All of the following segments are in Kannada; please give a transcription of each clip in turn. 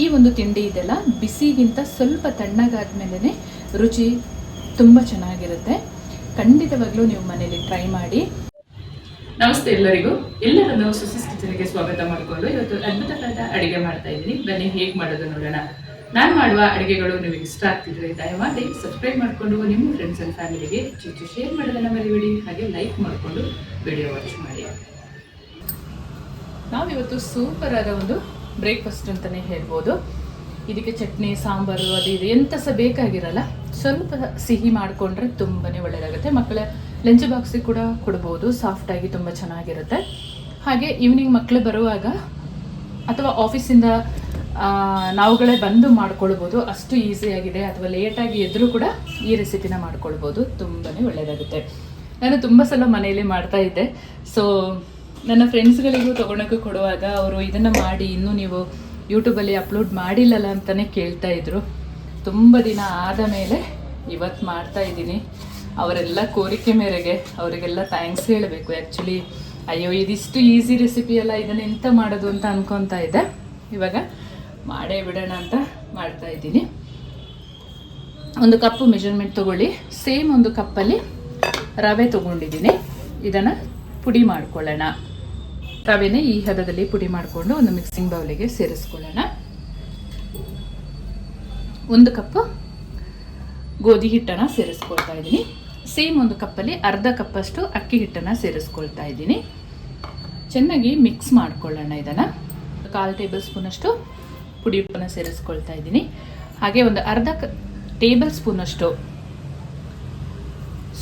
ಈ ಒಂದು ತಿಂಡಿ ಇದೆಲ್ಲ ಬಿಸಿಗಿಂತ ಸ್ವಲ್ಪ ತಣ್ಣಗಾದ್ಮೇಲೆ ರುಚಿ ತುಂಬ ಚೆನ್ನಾಗಿರುತ್ತೆ. ಖಂಡಿತವಾಗ್ಲೂ ನೀವು ಮನೇಲಿ ಟ್ರೈ ಮಾಡಿ. ನಮಸ್ತೆ ಎಲ್ಲರನ್ನು ಸುಸಿಸ್ ಕಿಚನ್ಗೆ ಸ್ವಾಗತ ಮಾಡಿಕೊಂಡು ಇವತ್ತು ಅದ್ಭುತವಾದ ಅಡುಗೆ ಮಾಡ್ತಾ ಇದ್ದೀನಿ. ಬನ್ನಿ ಹೇಗೆ ಮಾಡೋದು ನೋಡೋಣ. ನಾನು ಮಾಡುವ ಅಡುಗೆಗಳು ನಿಮಗೆ ಇಷ್ಟ ಆಗ್ತಿದ್ರೆ ದಯಮಾಡಿ ಸಬ್ಸ್ಕ್ರೈಬ್ ಮಾಡಿಕೊಂಡು ನಿಮ್ಮ ಫ್ರೆಂಡ್ಸ್ ಆ್ಯಂಡ್ ಫ್ಯಾಮಿಲಿಗೆ ಹೆಚ್ಚು ಶೇರ್ ಮಾಡೋದನ್ನು ಮರಿಬೇಡಿ. ಹಾಗೆ ಲೈಕ್ ಮಾಡಿಕೊಂಡು ವಿಡಿಯೋ ವಾಚ್ ಮಾಡಿ. ನಾವಿವತ್ತು ಸೂಪರ್ ಆದ ಒಂದು ಬ್ರೇಕ್ಫಾಸ್ಟ್ ಅಂತಲೇ ಹೇಳ್ಬೋದು. ಇದಕ್ಕೆ ಚಟ್ನಿ, ಸಾಂಬಾರು ಅದು ಇದು ಎಂತ ಸಹ ಬೇಕಾಗಿರಲ್ಲ. ಸ್ವಲ್ಪ ಸಿಹಿ ಮಾಡಿಕೊಂಡ್ರೆ ತುಂಬಾ ಒಳ್ಳೆಯದಾಗುತ್ತೆ. ಮಕ್ಕಳ ಲಂಚ್ ಬಾಕ್ಸಿಗೆ ಕೂಡ ಕೊಡ್ಬೋದು. ಸಾಫ್ಟಾಗಿ ತುಂಬ ಚೆನ್ನಾಗಿರುತ್ತೆ. ಹಾಗೆ ಈವ್ನಿಂಗ್ ಮಕ್ಕಳು ಬರುವಾಗ ಅಥವಾ ಆಫೀಸಿಂದ ನಾವುಗಳೇ ಬಂದು ಮಾಡ್ಕೊಳ್ಬೋದು. ಅಷ್ಟು ಈಸಿಯಾಗಿದೆ. ಅಥವಾ ಲೇಟಾಗಿ ಎದ್ರೂ ಕೂಡ ಈ ರೆಸಿಪಿನ ಮಾಡ್ಕೊಳ್ಬೋದು. ತುಂಬಾ ಒಳ್ಳೆಯದಾಗುತ್ತೆ. ನಾನು ತುಂಬ ಸಲ ಮನೆಯಲ್ಲಿ ಮಾಡ್ತಾ ಇದ್ದೆ. ಸೊ ನನ್ನ ಫ್ರೆಂಡ್ಸ್ಗಳಿಗೂ ತೊಗೊಳಕ್ಕೂ ಕೊಡುವಾಗ ಅವರು ಇದನ್ನು ಮಾಡಿ ಇನ್ನೂ ನೀವು ಯೂಟ್ಯೂಬಲ್ಲಿ ಅಪ್ಲೋಡ್ ಮಾಡಿಲ್ಲಲ್ಲ ಅಂತಲೇ ಕೇಳ್ತಾ ಇದ್ರು. ತುಂಬ ದಿನ ಆದ ಮೇಲೆ ಇವತ್ತು ಮಾಡ್ತಾ ಇದ್ದೀನಿ. ಅವರೆಲ್ಲ ಕೋರಿಕೆ ಮೇರೆಗೆ ಅವರಿಗೆಲ್ಲ ಥ್ಯಾಂಕ್ಸ್ ಹೇಳಬೇಕು. ಆ್ಯಕ್ಚುಲಿ ಅಯ್ಯೋ ಇದಿಷ್ಟು ಈಸಿ ರೆಸಿಪಿ ಅಲ್ಲ, ಇದನ್ನು ಎಂತ ಮಾಡೋದು ಅಂತ ಅನ್ಕೊತಾ ಇದ್ದೆ. ಇವಾಗ ಮಾಡೇ ಬಿಡೋಣ ಅಂತ ಮಾಡ್ತಾ ಇದ್ದೀನಿ. ಒಂದು ಕಪ್ಪು ಮೆಜರ್ಮೆಂಟ್ ತೊಗೊಳ್ಳಿ. ಸೇಮ್ ಒಂದು ಕಪ್ಪಲ್ಲಿ ರವೆ ತೊಗೊಂಡಿದ್ದೀನಿ. ಇದನ್ನು ಪುಡಿ ಮಾಡ್ಕೊಳ್ಳೋಣ. ರವೆನೇ ಈ ಹದದಲ್ಲಿ ಪುಡಿ ಮಾಡಿಕೊಂಡು ಒಂದು ಮಿಕ್ಸಿಂಗ್ ಬೌಲಿಗೆ ಸೇರಿಸ್ಕೊಳ್ಳೋಣ. ಒಂದು ಕಪ್ ಗೋಧಿ ಹಿಟ್ಟನ್ನು ಸೇರಿಸ್ಕೊಳ್ತಾ ಇದ್ದೀನಿ. ಸೇಮ್ ಒಂದು ಕಪ್ಪಲ್ಲಿ ಅರ್ಧ ಕಪ್ಪಷ್ಟು ಅಕ್ಕಿ ಹಿಟ್ಟನ್ನು ಸೇರಿಸ್ಕೊಳ್ತಾ ಇದ್ದೀನಿ. ಚೆನ್ನಾಗಿ ಮಿಕ್ಸ್ ಮಾಡ್ಕೊಳ್ಳೋಣ. ಇದನ್ನು 1/4 ಟೇಬಲ್ ಸ್ಪೂನಷ್ಟು ಪುಡಿ ಉಪ್ಪನ್ನು ಸೇರಿಸ್ಕೊಳ್ತಾ ಇದ್ದೀನಿ. ಹಾಗೆ ಒಂದು ಅರ್ಧ ಟೇಬಲ್ ಸ್ಪೂನಷ್ಟು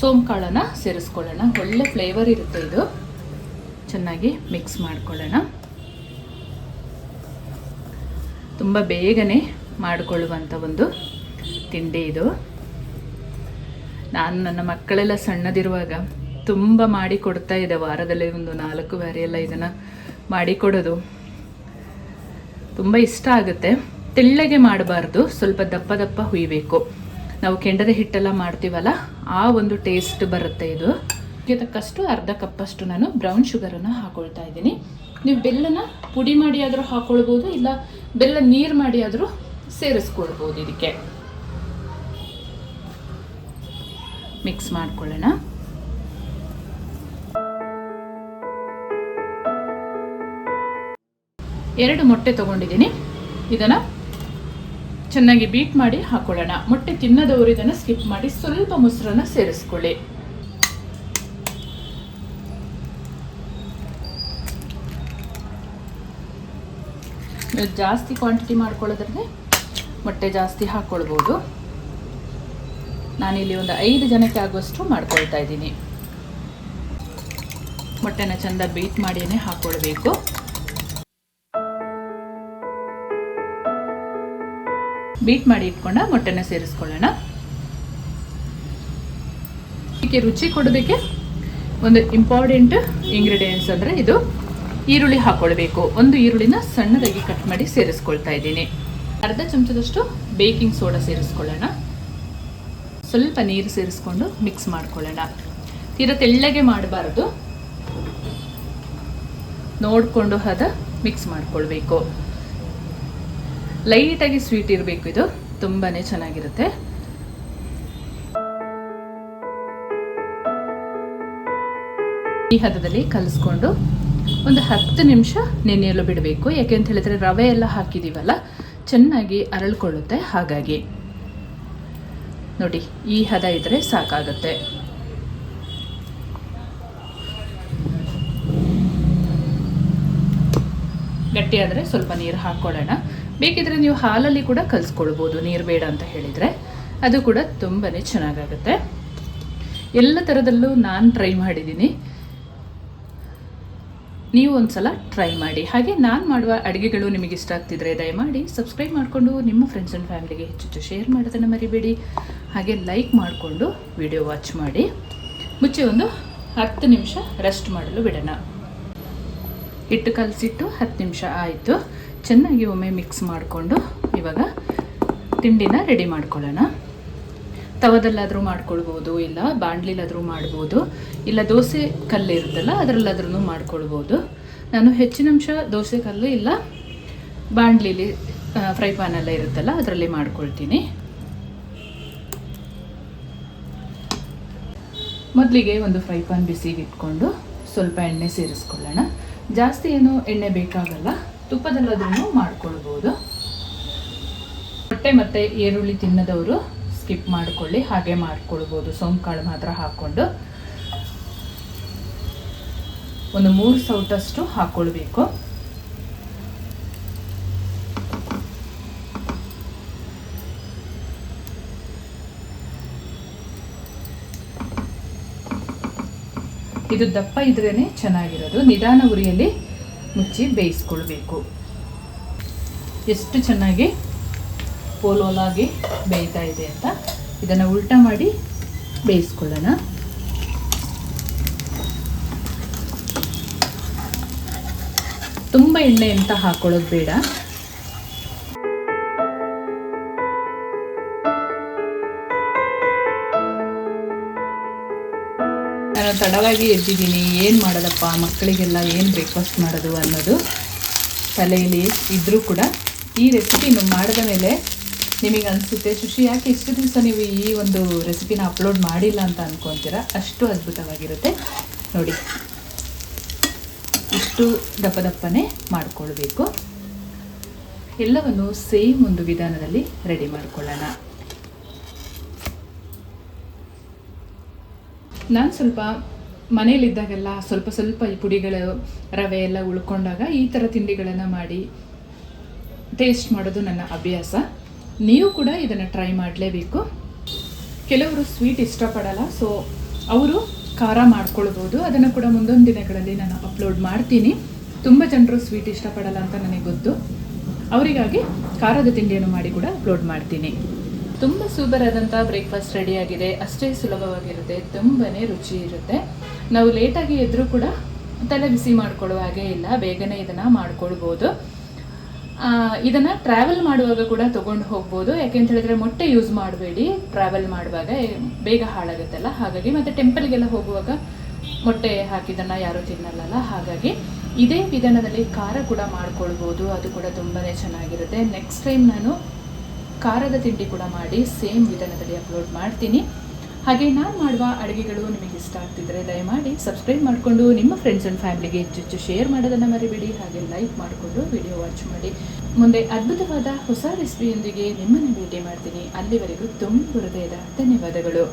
ಸೋಂಕಾಳನ್ನು ಸೇರಿಸ್ಕೊಳ್ಳೋಣ. ಒಳ್ಳೆ ಫ್ಲೇವರ್ ಇರುತ್ತೆ ಇದು. ಚೆನ್ನಾಗಿ ಮಿಕ್ಸ್ ಮಾಡ್ಕೊಳ್ಳೋಣ. ತುಂಬ ಬೇಗನೆ ಮಾಡಿಕೊಳ್ಳುವಂಥ ಒಂದು ತಿಂಡಿ ಇದು. ನಾನು ನನ್ನ ಮಕ್ಕಳೆಲ್ಲ ಸಣ್ಣದಿರುವಾಗ ತುಂಬ ಮಾಡಿ ಕೊಡ್ತಾ ಇದ್ದೆ. ವಾರದಲ್ಲಿ ಒಂದು 4 ಬಾರಿ ಎಲ್ಲ ಇದನ್ನು ಮಾಡಿಕೊಡೋದು. ತುಂಬ ಇಷ್ಟ ಆಗುತ್ತೆ. ತೆಳ್ಳಗೆ ಮಾಡಬಾರ್ದು, ಸ್ವಲ್ಪ ದಪ್ಪ ದಪ್ಪ ಹುಯ್ಬೇಕು. ನಾವು ಕೆಂಡದ ಹಿಟ್ಟೆಲ್ಲ ಮಾಡ್ತೀವಲ್ಲ, ಆ ಒಂದು ಟೇಸ್ಟ್ ಬರುತ್ತೆ ಇದು. ಇದಕ್ಕೆ ತಕ್ಕಷ್ಟು ಅರ್ಧ ಕಪ್ಪಷ್ಟು ನಾನು ಬ್ರೌನ್ ಶುಗರನ್ನು ಹಾಕೊಳ್ತಾ ಇದ್ದೀನಿ. ನೀವು ಬೆಲ್ಲನ ಪುಡಿ ಮಾಡಿ ಆದರೂ ಹಾಕೊಳ್ಬೋದು, ಇಲ್ಲ ಬೆಲ್ಲ ನೀರು ಮಾಡಿ ಆದರೂ ಸೇರಿಸ್ಕೊಳ್ಬೋದು. ಇದಕ್ಕೆ ಮಿಕ್ಸ್ ಮಾಡ್ಕೊಳ್ಳೋಣ. ಎರಡು ಮೊಟ್ಟೆ ತಗೊಂಡಿದ್ದೀನಿ. ಇದನ್ನು ಚೆನ್ನಾಗಿ ಬೀಟ್ ಮಾಡಿ ಹಾಕೊಳ್ಳೋಣ. ಮೊಟ್ಟೆ ತಿನ್ನದವರು ಇದನ್ನು ಸ್ಕಿಪ್ ಮಾಡಿ ಸ್ವಲ್ಪ ಮೊಸರನ್ನು ಸೇರಿಸ್ಕೊಳ್ಳಿ. ಜಾಸ್ತಿ ಕ್ವಾಂಟಿಟಿ ಮಾಡ್ಕೊಳ್ಳೋದ್ರಲ್ಲಿ ಮೊಟ್ಟೆ ಜಾಸ್ತಿ ಹಾಕ್ಕೊಳ್ಬೋದು. ನಾನಿಲ್ಲಿ ಒಂದು 5 ಜನಕ್ಕೆ ಆಗುವಷ್ಟು ಮಾಡ್ಕೊಳ್ತಾ ಇದ್ದೀನಿ. ಮೊಟ್ಟೆನ ಚೆಂದ ಬೀಟ್ ಮಾಡಿಯೇ ಹಾಕ್ಕೊಳ್ಬೇಕು. ಬೀಟ್ ಮಾಡಿ ಇಟ್ಕೊಂಡ ಮೊಟ್ಟೆನ ಸೇರಿಸ್ಕೊಳ್ಳೋಣ. ಇದಕ್ಕೆ ರುಚಿ ಕೊಡೋದಕ್ಕೆ ಒಂದು ಇಂಪಾರ್ಟೆಂಟ್ ಇಂಗ್ರೀಡಿಯೆಂಟ್ಸ್ ಅಂದರೆ ಇದು ಈರುಳ್ಳಿ ಹಾಕ್ಕೊಳ್ಬೇಕು. ಒಂದು ಈರುಳ್ಳಿನ ಸಣ್ಣದಾಗಿ ಕಟ್ ಮಾಡಿ ಸೇರಿಸ್ಕೊಳ್ತಾ ಇದ್ದೀನಿ. ಅರ್ಧ ಚಮಚದಷ್ಟು ಬೇಕಿಂಗ್ ಸೋಡಾ ಸೇರಿಸ್ಕೊಳ್ಳೋಣ. ಸ್ವಲ್ಪ ನೀರು ಸೇರಿಸ್ಕೊಂಡು ಮಿಕ್ಸ್ ಮಾಡ್ಕೊಳ್ಳೋಣ. ತೀರಾ ತೆಳ್ಳಗೆ ಮಾಡಬಾರ್ದು, ನೋಡಿಕೊಂಡು ಹದ ಮಿಕ್ಸ್ ಮಾಡ್ಕೊಳ್ಬೇಕು. ಲೈಟಾಗಿ ಸ್ವೀಟ್ ಇರಬೇಕು. ಇದು ತುಂಬಾ ಚೆನ್ನಾಗಿರುತ್ತೆ. ಈ ಹದದಲ್ಲಿ ಕಲಿಸ್ಕೊಂಡು ಒಂದು 10 ನಿಮಿಷ ನೆನೆಯಲು ಬಿಡಬೇಕು. ಯಾಕೆ ಅಂತ ಹೇಳಿದ್ರೆ ರವೆ ಎಲ್ಲ ಹಾಕಿದ್ದೀವಲ್ಲ, ಚೆನ್ನಾಗಿ ಅರಳ್ಕೊಳ್ಳುತ್ತೆ. ಹಾಗಾಗಿ ನೋಡಿ, ಈ ಹದ ಇದ್ರೆ ಸಾಕಾಗುತ್ತೆ. ಗಟ್ಟಿಯಾದರೆ ಸ್ವಲ್ಪ ನೀರು ಹಾಕ್ಕೊಳ್ಳೋಣ. ಬೇಕಿದ್ರೆ ನೀವು ಹಾಲಲ್ಲಿ ಕೂಡ ಕಲಿಸ್ಕೊಳ್ಬೋದು, ನೀರು ಬೇಡ ಅಂತ ಹೇಳಿದರೆ. ಅದು ಕೂಡ ತುಂಬಾ ಚೆನ್ನಾಗಾಗುತ್ತೆ. ಎಲ್ಲ ಥರದಲ್ಲೂ ನಾನು ಟ್ರೈ ಮಾಡಿದ್ದೀನಿ. ನೀವು ಒಂದ್ಸಲ ಟ್ರೈ ಮಾಡಿ. ಹಾಗೆ ನಾನು ಮಾಡುವ ಅಡುಗೆಗಳು ನಿಮಗೆ ಇಷ್ಟ ಆಗ್ತಿದ್ರೆ ದಯಮಾಡಿ ಸಬ್ಸ್ಕ್ರೈಬ್ ಮಾಡಿಕೊಂಡು ನಿಮ್ಮ ಫ್ರೆಂಡ್ಸ್ ಆ್ಯಂಡ್ ಫ್ಯಾಮಿಲಿಗೆ ಹೆಚ್ಚು ಶೇರ್ ಮಾಡೋದನ್ನು ಮರಿಬೇಡಿ. ಹಾಗೆ ಲೈಕ್ ಮಾಡಿಕೊಂಡು ವಿಡಿಯೋ ವಾಚ್ ಮಾಡಿ. ಮುಚ್ಚಿ ಒಂದು 10 ನಿಮಿಷ ರೆಸ್ಟ್ ಮಾಡಲು ಬಿಡೋಣ. ಹಿಟ್ಟು ಕಲಸಿಟ್ಟು 10 ನಿಮಿಷ ಆಯಿತು. ಚೆನ್ನಾಗಿ ಒಮ್ಮೆ ಮಿಕ್ಸ್ ಮಾಡಿಕೊಂಡು ಇವಾಗ ತಿಂಡಿನ ರೆಡಿ ಮಾಡ್ಕೊಳ್ಳೋಣ. ತವದಲ್ಲಾದರೂ ಮಾಡ್ಕೊಳ್ಬೋದು, ಇಲ್ಲ ಬಾಣಲಿಲಾದರೂ ಮಾಡ್ಬೋದು, ಇಲ್ಲ ದೋಸೆ ಕಲ್ಲು ಇರುತ್ತಲ್ಲ ಅದರಲ್ಲಾದ್ರೂ ಮಾಡ್ಕೊಳ್ಬೋದು. ನಾನು ಹೆಚ್ಚಿನ ಅಂಶ ದೋಸೆ ಕಲ್ಲು ಇಲ್ಲ ಬಾಣಲಿಲಿ ಫ್ರೈ ಪ್ಯಾನ್ ಎಲ್ಲ ಇರುತ್ತಲ್ಲ ಅದರಲ್ಲಿ ಮಾಡ್ಕೊಳ್ತೀನಿ. ಮೊದಲಿಗೆ ಒಂದು ಫ್ರೈ ಪ್ಯಾನ್ ಬಿಸಿಗೆ ಇಟ್ಕೊಂಡು ಸ್ವಲ್ಪ ಎಣ್ಣೆ ಸೇರಿಸ್ಕೊಳ್ಳೋಣ. ಜಾಸ್ತಿ ಏನು ಎಣ್ಣೆ ಬೇಕಾಗಲ್ಲ, ತುಪ್ಪದಲ್ಲಾದ್ರೂ ಮಾಡ್ಕೊಳ್ಬೋದು. ಮೊಟ್ಟೆ ಮತ್ತು ಈರುಳ್ಳಿ ತಿನ್ನದವರು ಸ್ಕಿಪ್ ಮಾಡ್ಕೊಳ್ಳಿ, ಹಾಗೆ ಮಾಡ್ಕೊಳ್ಬೋದು. ಸೋಂಪು ಕಾಳು ಮಾತ್ರ ಹಾಕ್ಕೊಂಡು ಒಂದು 3 ಸೌಟಷ್ಟು ಹಾಕ್ಕೊಳ್ಬೇಕು. ಇದು ದಪ್ಪ ಇದ್ರೇ ಚೆನ್ನಾಗಿರೋದು. ನಿಧಾನ ಉರಿಯಲ್ಲಿ ಮುಚ್ಚಿ ಬೇಯಿಸ್ಕೊಳ್ಬೇಕು. ಎಷ್ಟು ಚೆನ್ನಾಗಿ ಪೋಲೋಲಾಗಿ ಬೇಯ್ತಾ ಇದೆ ಅಂತ. ಇದನ್ನು ಉಲ್ಟಾ ಮಾಡಿ ಬೇಯಿಸ್ಕೊಳ್ಳೋಣ. ತುಂಬ ಎಣ್ಣೆ ಅಂತ ಹಾಕೊಳ್ಳೋದು ಬೇಡ. ನಾನು ತಡವಾಗಿ ಎದ್ದಿದ್ದೀನಿ, ಏನು ಮಾಡೋದಪ್ಪ ಮಕ್ಕಳಿಗೆಲ್ಲ ಏನು ಬ್ರೇಕ್ಫಾಸ್ಟ್ ಮಾಡೋದು ಅನ್ನೋದು ತಲೆಯಲ್ಲಿ ಇದ್ದರೂ ಕೂಡ ಈ ರೆಸಿಪಿನ ಮಾಡಿದ ಮೇಲೆ ನಿಮಗೆ ಅನಿಸುತ್ತೆ, ಶುಶಿ ಯಾಕೆ ಇಷ್ಟು ದಿವಸ ನೀವು ಈ ಒಂದು ರೆಸಿಪಿನ ಅಪ್ಲೋಡ್ ಮಾಡಿಲ್ಲ ಅಂತ ಅಂದ್ಕೊತೀರಾ. ಅಷ್ಟು ಅದ್ಭುತವಾಗಿರುತ್ತೆ ನೋಡಿ. ಇಷ್ಟು ದಪ್ಪ ದಪ್ಪನೇ ಮಾಡಿಕೊಳ್ಬೇಕು. ಎಲ್ಲವನ್ನು ಸೇಮ್ ಒಂದು ವಿಧಾನದಲ್ಲಿ ರೆಡಿ ಮಾಡ್ಕೊಳ್ಳೋಣ. ನಾನು ಸ್ವಲ್ಪ ಮನೇಲಿದ್ದಾಗೆಲ್ಲ ಸ್ವಲ್ಪ ಈ ಪುಡಿಗಳು ರವೆ ಎಲ್ಲ ಉಳ್ಕೊಂಡಾಗ ಈ ಥರ ತಿಂಡಿಗಳನ್ನು ಮಾಡಿ ಟೇಸ್ಟ್ ಮಾಡೋದು ನನ್ನ ಅಭ್ಯಾಸ. ನೀವು ಕೂಡ ಇದನ್ನು ಟ್ರೈ ಮಾಡಲೇಬೇಕು. ಕೆಲವರು ಸ್ವೀಟ್ ಇಷ್ಟಪಡಲ್ಲ, ಸೊ ಅವರು ಖಾರ ಮಾಡ್ಕೊಳ್ಬೋದು. ಅದನ್ನು ಕೂಡ ಮುಂದೊಂದು ದಿನಗಳಲ್ಲಿ ನಾನು ಅಪ್ಲೋಡ್ ಮಾಡ್ತೀನಿ. ತುಂಬ ಜನರು ಸ್ವೀಟ್ ಇಷ್ಟಪಡಲ್ಲ ಅಂತ ನನಗೆ ಗೊತ್ತು. ಅವರಿಗಾಗಿ ಖಾರದ ತಿಂಡಿಯನ್ನು ಮಾಡಿ ಕೂಡ ಅಪ್ಲೋಡ್ ಮಾಡ್ತೀನಿ. ತುಂಬ ಸೂಪರ್ ಆದಂಥ ಬ್ರೇಕ್ಫಾಸ್ಟ್ ರೆಡಿಯಾಗಿದೆ. ಅಷ್ಟೇ ಸುಲಭವಾಗಿರುತ್ತೆ, ತುಂಬಾ ರುಚಿ ಇರುತ್ತೆ. ನಾವು ಲೇಟಾಗಿ ಎದ್ದರೂ ಕೂಡ ತಲೆ ಬಿಸಿ ಮಾಡ್ಕೊಳ್ಳೋ ಹಾಗೆ ಇಲ್ಲ, ಬೇಗನೆ ಇದನ್ನು ಮಾಡ್ಕೊಳ್ಬೋದು. ಇದನ್ನು ಟ್ರಾವೆಲ್ ಮಾಡುವಾಗ ಕೂಡ ತೊಗೊಂಡು ಹೋಗ್ಬೋದು. ಯಾಕೆಂತ ಹೇಳಿದ್ರೆ ಮೊಟ್ಟೆ ಯೂಸ್ ಮಾಡಬೇಡಿ ಟ್ರಾವೆಲ್ ಮಾಡುವಾಗ, ಬೇಗ ಹಾಳಾಗುತ್ತಲ್ಲ. ಹಾಗಾಗಿ ಮತ್ತು ಟೆಂಪಲ್ಗೆಲ್ಲ ಹೋಗುವಾಗ ಮೊಟ್ಟೆ ಹಾಕಿದ್ದನ್ನು ಯಾರೂ ತಿನ್ನಲ್ಲ. ಹಾಗಾಗಿ ಇದೇ ವಿಧಾನದಲ್ಲಿ ಖಾರ ಕೂಡ ಮಾಡ್ಕೊಳ್ಬೋದು, ಅದು ಕೂಡ ತುಂಬಾ ಚೆನ್ನಾಗಿರುತ್ತೆ. ನೆಕ್ಸ್ಟ್ ಟೈಮ್ ನಾನು ಖಾರದ ತಿಂಡಿ ಕೂಡ ಮಾಡಿ ಸೇಮ್ ವಿಧಾನದಲ್ಲಿ ಅಪ್ಲೋಡ್ ಮಾಡ್ತೀನಿ. ಹಾಗೆ ನಾನು ಮಾಡುವ ಅಡುಗೆಗಳು ನಿಮಗೆ ಇಷ್ಟ ಆಗ್ತಿದ್ರೆ ದಯಮಾಡಿ ಸಬ್ಸ್ಕ್ರೈಬ್ ಮಾಡಿಕೊಂಡು ನಿಮ್ಮ ಫ್ರೆಂಡ್ಸ್ ಆ್ಯಂಡ್ ಫ್ಯಾಮಿಲಿಗೆ ಹೆಚ್ಚು ಶೇರ್ ಮಾಡೋದನ್ನು ಮರಿಬೇಡಿ. ಹಾಗೆ ಲೈಕ್ ಮಾಡಿಕೊಂಡು ವಿಡಿಯೋ ವಾಚ್ ಮಾಡಿ. ಮುಂದೆ ಅದ್ಭುತವಾದ ಹೊಸ ರೆಸಿಪಿಯೊಂದಿಗೆ ನಿಮ್ಮನ್ನು ಭೇಟಿ ಮಾಡ್ತೀನಿ. ಅಲ್ಲಿವರೆಗೂ ತುಂಬ ಹೃದಯದ ಧನ್ಯವಾದಗಳು.